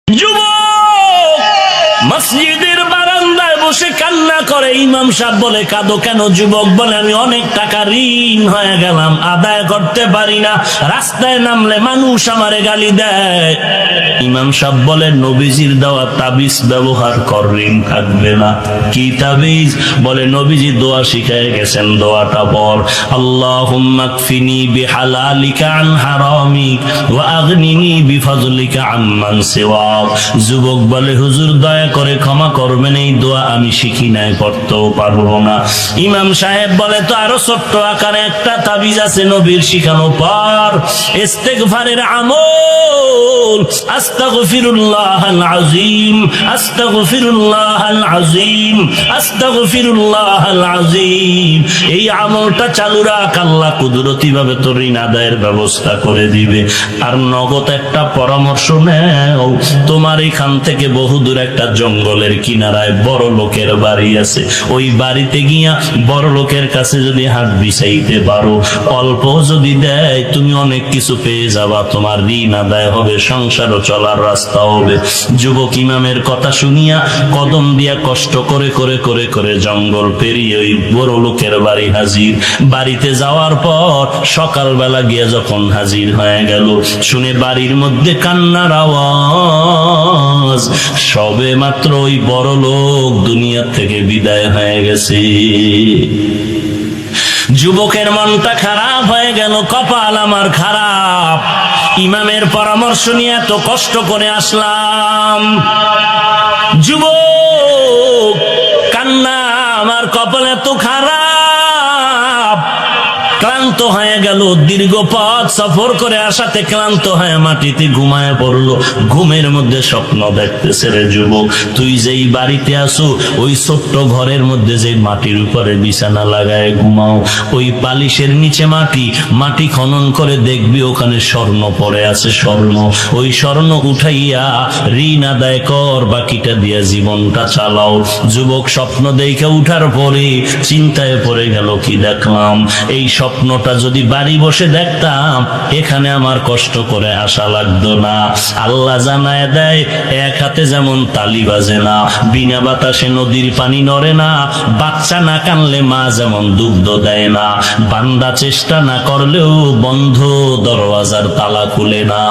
যুবক মসজিদের বারান্দায় বসে কান্না করে। ইমাম সাহেব বলে, কাঁদো কেন? যুবক বলে, আমি অনেক টাকা ঋণ হয়ে গেলাম, আদায় করতে পারি না, রাস্তায় নামলে মানুষ আমারে গালি দেয়। ইমাম সাহেব বলে, নবীজির দেওয়া তাবিজ ব্যবহার কর, ঋণ থাকবে না। কি তাবিজ? বলে, নবীজি দোয়া শিখায় গেছেন, দোয়াটা পড়, আল্লাহুম্মা কফিনি বিহালালিকা আন হারামিক ওয়া আগনিনি বিফজলিকা আম্মান সিওয়াক। যুবক বলে, হুজুর দয়া করে ক্ষমা করবেন, এই দোয়া আমি শিখি নাই, করতেও পারবো না। ইমাম সাহেব বলে, তো আরো ছোট্ট আকারে একটা তাবিজ আছে নবীর শিখানো, পর ইস্তেগফারের আমল, আস্তাগফিরুল্লাহাল আযীম, আস্তাগফিরুল্লাহাল আযীম, আস্তাগফিরুল্লাহাল আযীম। এই আমলটা চালু রাখ, আল্লাহ কুদরতি ভাবে তোর ঋণ আদায়ের ব্যবস্থা করে দিবে। আর নগদ একটা পরামর্শ নেও, তোমার এখান থেকে বহুদূর একটা জঙ্গলের কিনারায় বড় লোকের বাড়ি আছে, ওই বাড়িতে গিয়া বড় লোকের কাছে যদি হাত বিছাইতে পারো, অল্প যদি দেয়, তুমি অনেক কিছু পেয়ে যাবা, তোমার ঋণ আদায় হবে, সংসারও চলার রাস্তা হবে। যুবক ইমামের কথা শুনিয়া কদম দিয়া কষ্ট করে করে করে করে জঙ্গল পেরিয়ে ওই বড় লোকের বাড়ি হাজির। বাড়িতে যাওয়ার পর সকালবেলা গিয়া যখন হাজির হয়ে গেল, শুনে বাড়ির মধ্যে কান্নার আওয়াজ, সবে মাত্র ওই বড় লোক দুনিয়া থেকে বিদায় হয়ে গেছে। যুবকের মনটা খারাপ হয়ে গেল, কপাল আমার খারাপ, ইমামের পরামর্শ নিয়ে এত কষ্ট করে আসলাম। যুবক কান্না, আমার কপাল এত খারাপ, ক্লান্ত হয়ে গেল, দীর্ঘ পথ সফর করে আসাতে ক্লান্ত হয়ে মাটিতে ঘুমায় পড়লো। ঘুমের মধ্যে স্বপ্ন দেখতেছে, রে যুবক, তুই যেই বাড়িতে আসো, ওই ছোট্ট ঘরের মধ্যে যে মাটির উপরে বিছানা লাগায় ঘুমাও, ওই পালিশের নিচে মাটি খনন করে দেখবি ওখানে স্বর্ণ পড়ে আছে, স্বর্ণ। ওই স্বর্ণ উঠাইয়া ঋণ আদায় কর, বাকিটা দিয়া জীবনটা চালাও। যুবক স্বপ্ন দেখে উঠার পরে চিন্তায় পড়ে গেল, কি দেখলাম, এই স্বপ্নটা যদি বাড়ি বসে দেখতাম, এখানে আমার কষ্ট করে আসা লাগতো না। আল্লাহ জানায় দেয়, এক হাতে যেমন তালি বাজে না, বিনা বাতাসে নদীর পানি নড়ে না, বাচ্চা না কানলে মা যেমন দুগ্ধ দেয় না, বান্দা চেষ্টা না করলেও বন্ধ দরওয়াজার তালা খুলে না।